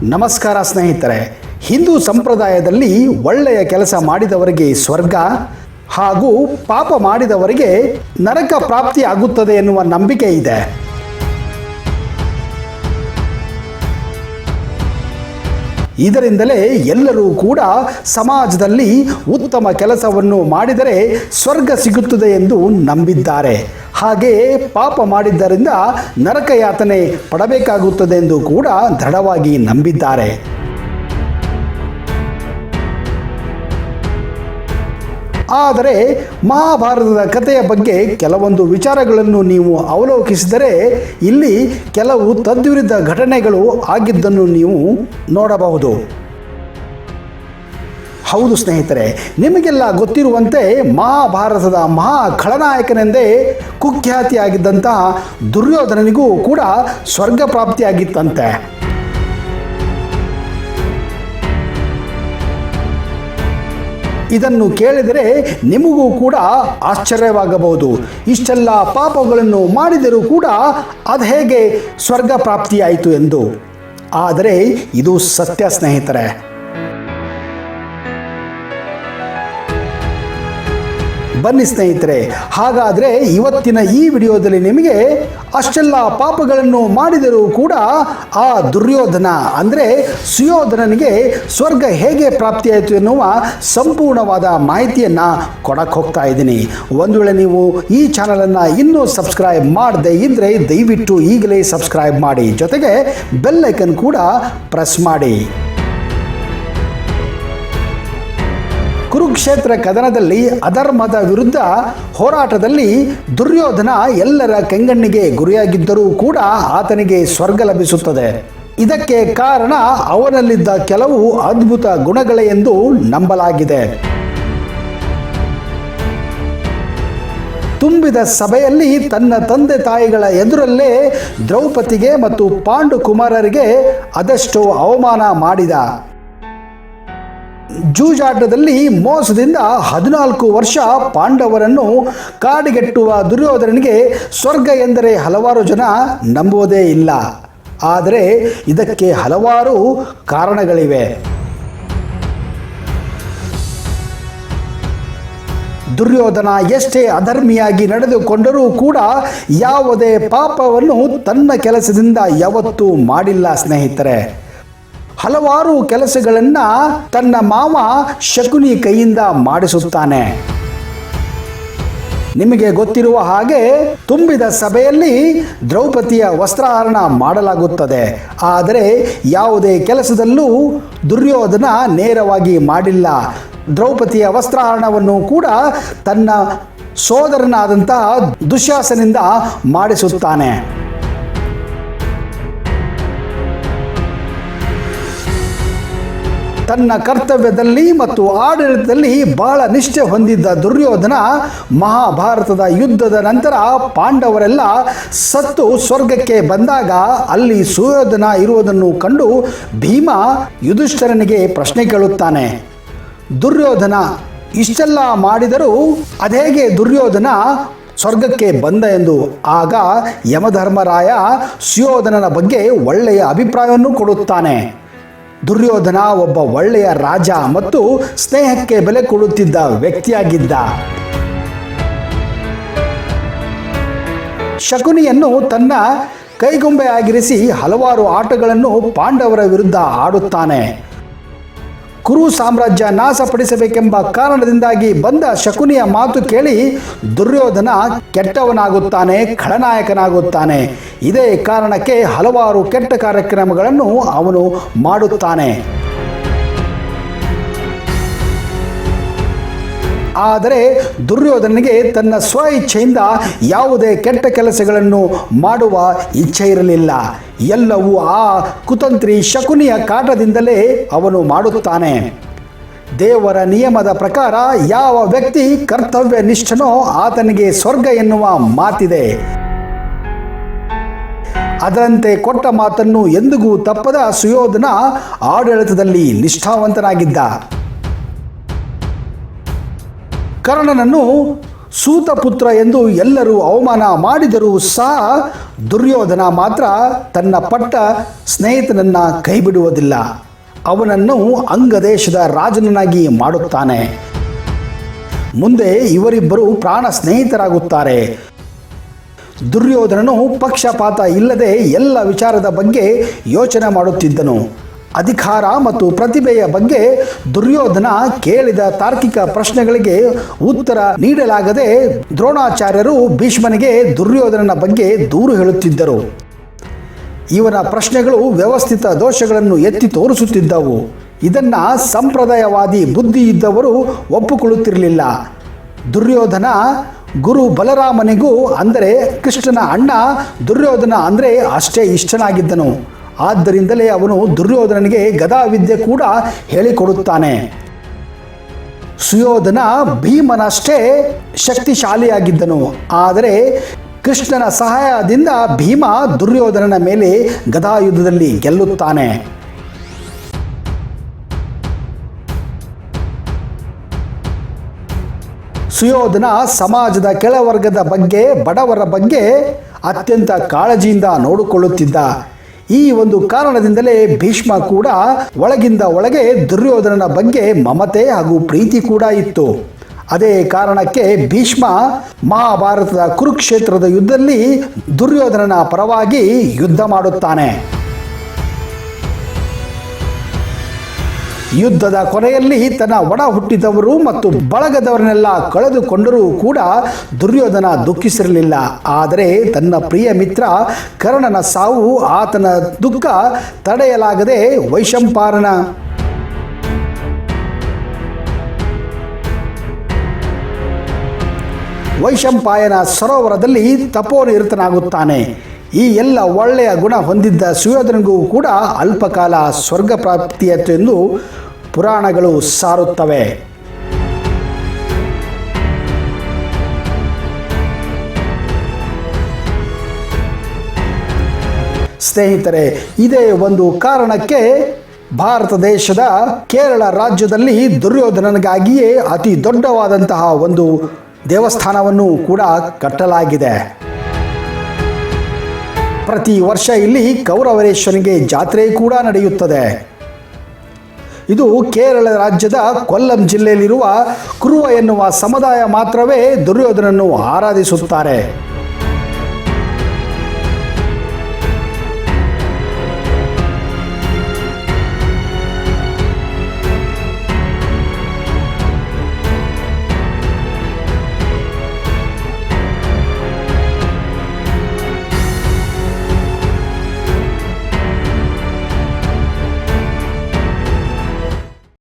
ನಮಸ್ಕಾರ ಸ್ನೇಹಿತರೆ. ಹಿಂದೂ ಸಂಪ್ರದಾಯದಲ್ಲಿ ಒಳ್ಳೆಯ ಕೆಲಸ ಮಾಡಿದವರಿಗೆ ಸ್ವರ್ಗ ಹಾಗೂ ಪಾಪ ಮಾಡಿದವರಿಗೆ ನರಕ ಪ್ರಾಪ್ತಿ ಆಗುತ್ತದೆ ಎನ್ನುವ ನಂಬಿಕೆ ಇದೆ. ಇದರಿಂದಲೇ ಎಲ್ಲರೂ ಕೂಡ ಸಮಾಜದಲ್ಲಿ ಉತ್ತಮ ಕೆಲಸವನ್ನು ಮಾಡಿದರೆ ಸ್ವರ್ಗ ಸಿಗುತ್ತದೆ ಎಂದು ನಂಬಿದ್ದಾರೆ. ಹಾಗೆಯೇ ಪಾಪ ಮಾಡಿದ್ದರಿಂದ ನರಕ ಯಾತನೆ ಪಡಬೇಕಾಗುತ್ತದೆ ಎಂದು ಕೂಡ ದೃಢವಾಗಿ ನಂಬಿದ್ದಾರೆ. ಆದರೆ ಮಹಾಭಾರತದ ಕಥೆಯ ಬಗ್ಗೆ ಕೆಲವೊಂದು ವಿಚಾರಗಳನ್ನು ನೀವು ಅವಲೋಕಿಸಿದರೆ ಇಲ್ಲಿ ಕೆಲವು ತದ್ವಿರುದ್ಧ ಘಟನೆಗಳು ಆಗಿದ್ದನ್ನು ನೀವು ನೋಡಬಹುದು. ಹೌದು ಸ್ನೇಹಿತರೆ, ನಿಮಗೆಲ್ಲ ಗೊತ್ತಿರುವಂತೆ ಮಹಾಭಾರತದ ಮಹಾ ಖಳನಾಯಕನೆಂದೇ ಕುಖ್ಯಾತಿಯಾಗಿದ್ದಂತಹ ದುರ್ಯೋಧನನಿಗೂ ಕೂಡ ಸ್ವರ್ಗ ಪ್ರಾಪ್ತಿಯಾಗಿತ್ತಂತೆ. ಇದನ್ನು ಕೇಳಿದರೆ ನಿಮಗೂ ಕೂಡ ಆಶ್ಚರ್ಯವಾಗಬಹುದು. ಇಷ್ಟೆಲ್ಲ ಪಾಪಗಳನ್ನು ಮಾಡಿದರೂ ಕೂಡ ಅದು ಹೇಗೆ ಸ್ವರ್ಗ ಪ್ರಾಪ್ತಿಯಾಯಿತು ಎಂದು. ಆದರೆ ಇದು ಸತ್ಯ ಸ್ನೇಹಿತರೆ. ಬನ್ನಿ ಸ್ನೇಹಿತರೆ, ಹಾಗಾದರೆ ಇವತ್ತಿನ ಈ ವಿಡಿಯೋದಲ್ಲಿ ನಿಮಗೆ ಅಷ್ಟೆಲ್ಲ ಪಾಪಗಳನ್ನು ಮಾಡಿದರೂ ಕೂಡ ಆ ದುರ್ಯೋಧನ ಅಂದರೆ ಸುಯೋಧನನಿಗೆ ಸ್ವರ್ಗ ಹೇಗೆ ಪ್ರಾಪ್ತಿಯಾಯಿತು ಎನ್ನುವ ಸಂಪೂರ್ಣವಾದ ಮಾಹಿತಿಯನ್ನು ಕೊಡಕ್ಕೆ ಹೋಗ್ತಾ ಇದ್ದೀನಿ. ಒಂದು ವೇಳೆ ನೀವು ಈ ಚಾನಲನ್ನು ಇನ್ನೂ ಸಬ್ಸ್ಕ್ರೈಬ್ ಮಾಡದೇ ಇದ್ದರೆ ದಯವಿಟ್ಟು ಈಗಲೇ ಸಬ್ಸ್ಕ್ರೈಬ್ ಮಾಡಿ, ಜೊತೆಗೆ ಬೆಲ್ ಐಕನ್ ಕೂಡ ಪ್ರೆಸ್ ಮಾಡಿ. ಕುರುಕ್ಷೇತ್ರ ಕದನದಲ್ಲಿ ಅಧರ್ಮದ ವಿರುದ್ಧ ಹೋರಾಟದಲ್ಲಿ ದುರ್ಯೋಧನ ಎಲ್ಲರ ಕೆಂಗಣ್ಣಿಗೆ ಗುರಿಯಾಗಿದ್ದರೂ ಕೂಡ ಆತನಿಗೆ ಸ್ವರ್ಗ ಲಭಿಸುತ್ತದೆ. ಇದಕ್ಕೆ ಕಾರಣ ಅವನಲ್ಲಿದ್ದ ಕೆಲವು ಅದ್ಭುತ ಗುಣಗಳೇ ಎಂದು ನಂಬಲಾಗಿದೆ. ತುಂಬಿದ ಸಭೆಯಲ್ಲಿ ತನ್ನ ತಂದೆ ತಾಯಿಗಳ ಎದುರಲ್ಲೇ ದ್ರೌಪದಿಗೆ ಮತ್ತು ಪಾಂಡುಕುಮಾರರಿಗೆ ಅದೆಷ್ಟೋ ಅವಮಾನ ಮಾಡಿದ. ಜೂಜಾಟದಲ್ಲಿ ಮೋಸದಿಂದ 14 ವರ್ಷ ಪಾಂಡವರನ್ನು ಕಾಡಿಗೆಟ್ಟುವ ದುರ್ಯೋಧನನಿಗೆ ಸ್ವರ್ಗ ಎಂದರೆ ಹಲವಾರು ಜನ ನಂಬುವುದೇ ಇಲ್ಲ. ಆದರೆ ಇದಕ್ಕೆ ಹಲವಾರು ಕಾರಣಗಳಿವೆ. ದುರ್ಯೋಧನ ಎಷ್ಟೇ ಅಧರ್ಮಿಯಾಗಿ ನಡೆದುಕೊಂಡರೂ ಕೂಡ ಯಾವುದೇ ಪಾಪವನ್ನು ತನ್ನ ಕೆಲಸದಿಂದ ಯಾವತ್ತೂ ಮಾಡಿಲ್ಲ ಸ್ನೇಹಿತರೆ. ಹಲವಾರು ಕೆಲಸಗಳನ್ನು ತನ್ನ ಮಾವ ಶಕುನಿ ಕೈಯಿಂದ ಮಾಡಿಸುತ್ತಾನೆ. ನಿಮಗೆ ಗೊತ್ತಿರುವ ಹಾಗೆ ತುಂಬಿದ ಸಭೆಯಲ್ಲಿ ದ್ರೌಪದಿಯ ವಸ್ತ್ರಹರಣ ಮಾಡಲಾಗುತ್ತದೆ. ಆದರೆ ಯಾವುದೇ ಕೆಲಸದಲ್ಲೂ ದುರ್ಯೋಧನ ನೇರವಾಗಿ ಮಾಡಿಲ್ಲ. ದ್ರೌಪದಿಯ ವಸ್ತ್ರಹರಣವನ್ನು ಕೂಡ ತನ್ನ ಸೋದರನಾದಂತಹ ದುಶ್ಯಾಸನಿಂದ ಮಾಡಿಸುತ್ತಾನೆ. ತನ್ನ ಕರ್ತವ್ಯದಲ್ಲಿ ಮತ್ತು ಆಡಳಿತದಲ್ಲಿ ಬಹಳ ನಿಷ್ಠೆ ಹೊಂದಿದ್ದ ದುರ್ಯೋಧನ ಮಹಾಭಾರತದ ಯುದ್ಧದ ನಂತರ ಪಾಂಡವರೆಲ್ಲ ಸತ್ತು ಸ್ವರ್ಗಕ್ಕೆ ಬಂದಾಗ ಅಲ್ಲಿ ಸುಯೋಧನ ಇರುವುದನ್ನು ಕಂಡು ಭೀಮ ಯುಧಿಷ್ಠಿರನಿಗೆ ಪ್ರಶ್ನೆ ಕೇಳುತ್ತಾನೆ, ದುರ್ಯೋಧನ ಇಷ್ಟೆಲ್ಲ ಮಾಡಿದರೂ ಅದೇಗೆ ದುರ್ಯೋಧನ ಸ್ವರ್ಗಕ್ಕೆ ಬಂದ ಎಂದು. ಆಗ ಯಮಧರ್ಮರಾಯ ಸುಯೋಧನನ ಬಗ್ಗೆ ಒಳ್ಳೆಯ ಅಭಿಪ್ರಾಯವನ್ನು ಕೊಡುತ್ತಾನೆ. ದುರ್ಯೋಧನ ಒಬ್ಬ ಒಳ್ಳೆಯ ರಾಜ ಮತ್ತು ಸ್ನೇಹಕ್ಕೆ ಬೆಲೆ ಕೊಡುತ್ತಿದ್ದ ವ್ಯಕ್ತಿಯಾಗಿದ್ದ. ಶಕುನಿಯನ್ನು ತನ್ನ ಕೈಗೊಂಬೆಯಾಗಿರಿಸಿ ಹಲವಾರು ಆಟಗಳನ್ನು ಪಾಂಡವರ ವಿರುದ್ಧ ಆಡುತ್ತಾನೆ. ಕುರು ಸಾಮ್ರಾಜ್ಯ ನಾಶಪಡಿಸಬೇಕೆಂಬ ಕಾರಣದಿಂದಾಗಿ ಬಂದ ಶಕುನಿಯ ಮಾತು ಕೇಳಿ ದುರ್ಯೋಧನ ಕೆಟ್ಟವನಾಗುತ್ತಾನೆ, ಖಳನಾಯಕನಾಗುತ್ತಾನೆ. ಇದೇ ಕಾರಣಕ್ಕೆ ಹಲವಾರು ಕೆಟ್ಟ ಕಾರ್ಯಕ್ರಮಗಳನ್ನು ಅವನು ಮಾಡುತ್ತಾನೆ. ಆದರೆ ದುರ್ಯೋಧನಿಗೆ ತನ್ನ ಸ್ವ ಇಚ್ಛೆಯಿಂದ ಯಾವುದೇ ಕೆಟ್ಟ ಕೆಲಸಗಳನ್ನು ಮಾಡುವ ಇಚ್ಛೆ ಇರಲಿಲ್ಲ. ಎಲ್ಲವೂ ಆ ಕುತಂತ್ರಿ ಶಕುನಿಯ ಕಾಟದಿಂದಲೇ ಅವನು ಮಾಡುತ್ತಾನೆ. ದೇವರ ನಿಯಮದ ಪ್ರಕಾರ ಯಾವ ವ್ಯಕ್ತಿ ಕರ್ತವ್ಯ ನಿಷ್ಠನೋ ಆತನಿಗೆ ಸ್ವರ್ಗ ಎನ್ನುವ ಮಾತಿದೆ. ಅದರಂತೆ ಕೊಟ್ಟ ಮಾತನ್ನು ಎಂದಿಗೂ ತಪ್ಪದ ಸುಯೋಧನ ಆಡಳಿತದಲ್ಲಿ ನಿಷ್ಠಾವಂತನಾಗಿದ್ದ. ಕರ್ಣನನ್ನು ಸೂತಪುತ್ರ ಎಂದು ಎಲ್ಲರೂ ಅವಮಾನ ಮಾಡಿದರೂ ಸಹ ದುರ್ಯೋಧನ ಮಾತ್ರ ತನ್ನ ಪಟ್ಟ ಸ್ನೇಹಿತನನ್ನ ಕೈಬಿಡುವುದಿಲ್ಲ. ಅವನನ್ನು ಅಂಗದೇಶದ ರಾಜನನ್ನಾಗಿ ಮಾಡುತ್ತಾನೆ. ಮುಂದೆ ಇವರಿಬ್ಬರು ಪ್ರಾಣ ಸ್ನೇಹಿತರಾಗುತ್ತಾರೆ. ದುರ್ಯೋಧನನು ಪಕ್ಷಪಾತ ಇಲ್ಲದೆ ಎಲ್ಲ ವಿಚಾರದ ಬಗ್ಗೆ ಯೋಚನೆ ಮಾಡುತ್ತಿದ್ದನು. ಅಧಿಕಾರ ಮತ್ತು ಪ್ರತಿಭೆಯ ಬಗ್ಗೆ ದುರ್ಯೋಧನ ಕೇಳಿದ ತಾರ್ಕಿಕ ಪ್ರಶ್ನೆಗಳಿಗೆ ಉತ್ತರ ನೀಡಲಾಗದೆ ದ್ರೋಣಾಚಾರ್ಯರು ಭೀಷ್ಮನಿಗೆ ದುರ್ಯೋಧನನ ಬಗ್ಗೆ ದೂರು ಹೇಳುತ್ತಿದ್ದರು. ಇವನ ಪ್ರಶ್ನೆಗಳು ವ್ಯವಸ್ಥಿತ ದೋಷಗಳನ್ನು ಎತ್ತಿ ತೋರಿಸುತ್ತಿದ್ದವು. ಇದನ್ನ ಸಂಪ್ರದಾಯವಾದಿ ಬುದ್ಧಿ ಇದ್ದವರು ಒಪ್ಪಿಕೊಳ್ಳುತ್ತಿರಲಿಲ್ಲ. ದುರ್ಯೋಧನ ಗುರು ಬಲರಾಮನಿಗೂ ಅಂದರೆ ಕೃಷ್ಣನ ಅಣ್ಣ ದುರ್ಯೋಧನ ಅಂದರೆ ಅಷ್ಟೇ ಇಷ್ಟನಾಗಿದ್ದನು. ಆದ್ದರಿಂದಲೇ ಅವನು ದುರ್ಯೋಧನನಿಗೆ ಗದಾವಿದ್ಯೆ ಕೂಡ ಹೇಳಿಕೊಡುತ್ತಾನೆ. ಸುಯೋಧನ ಭೀಮನಷ್ಟೇ ಶಕ್ತಿಶಾಲಿಯಾಗಿದ್ದನು. ಆದರೆ ಕೃಷ್ಣನ ಸಹಾಯದಿಂದ ಭೀಮ ದುರ್ಯೋಧನನ ಮೇಲೆ ಗದಾಯುದ್ಧದಲ್ಲಿ ಗೆಲ್ಲುತ್ತಾನೆ. ಸುಯೋಧನ ಸಮಾಜದ ಕೆಳವರ್ಗದ ಬಗ್ಗೆ, ಬಡವರ ಬಗ್ಗೆ ಅತ್ಯಂತ ಕಾಳಜಿಯಿಂದ ನೋಡಿಕೊಳ್ಳುತ್ತಿದ್ದ. ಈ ಒಂದು ಕಾರಣದಿಂದಲೇ ಭೀಷ್ಮ ಕೂಡ ಒಳಗಿಂದ ಒಳಗೆ ದುರ್ಯೋಧನನ ಬಗ್ಗೆ ಮಮತೆ ಹಾಗೂ ಪ್ರೀತಿ ಕೂಡ ಇತ್ತು. ಅದೇ ಕಾರಣಕ್ಕೆ ಭೀಷ್ಮ ಮಹಾಭಾರತದ ಕುರುಕ್ಷೇತ್ರದ ಯುದ್ಧದಲ್ಲಿ ದುರ್ಯೋಧನನ ಪರವಾಗಿ ಯುದ್ಧ ಮಾಡುತ್ತಾನೆ. ಯುದ್ಧದ ಕೊನೆಯಲ್ಲಿ ತನ್ನ ಒಡ ಹುಟ್ಟಿದವರು ಮತ್ತು ಬಳಗದವರನ್ನೆಲ್ಲ ಕಳೆದುಕೊಂಡರೂ ಕೂಡ ದುರ್ಯೋಧನ ದುಃಖಿಸಿರಲಿಲ್ಲ. ಆದರೆ ತನ್ನ ಪ್ರಿಯ ಮಿತ್ರ ಕರ್ಣನ ಸಾವು ಆತನ ದುಃಖ ತಡೆಯಲಾಗದೆ ವೈಶಂಪಾಯನ ಸರೋವರದಲ್ಲಿ ತಪೋನಿರತನಾಗುತ್ತಾನೆ. ಈ ಎಲ್ಲ ಒಳ್ಳೆಯ ಗುಣ ಹೊಂದಿದ್ದ ಸುಯೋಧನನಿಗೂ ಕೂಡ ಅಲ್ಪಕಾಲ ಸ್ವರ್ಗ ಪ್ರಾಪ್ತಿಯೆಂದು ಪುರಾಣಗಳು ಸಾರುತ್ತವೆ. ಸ್ನೇಹಿತರೆ, ಇದೇ ಒಂದು ಕಾರಣಕ್ಕೆ ಭಾರತ ದೇಶದ ಕೇರಳ ರಾಜ್ಯದಲ್ಲಿ ದುರ್ಯೋಧನನಿಗಾಗಿಯೇ ಅತಿ ದೊಡ್ಡವಾದಂತಹ ಒಂದು ದೇವಸ್ಥಾನವನ್ನು ಕೂಡ ಕಟ್ಟಲಾಗಿದೆ. ಪ್ರತಿ ವರ್ಷ ಇಲ್ಲಿ ಕೌರವರೇಶ್ವರನಿಗೆ ಜಾತ್ರೆ ಕೂಡ ನಡೆಯುತ್ತದೆ. ಇದು ಕೇರಳ ರಾಜ್ಯದ ಕೊಲ್ಲಂ ಜಿಲ್ಲೆಯಲ್ಲಿರುವ ಕುರುವ ಎನ್ನುವ ಸಮುದಾಯ ಮಾತ್ರವೇ ದುರ್ಯೋಧನನ್ನು ಆರಾಧಿಸುತ್ತಾರೆ.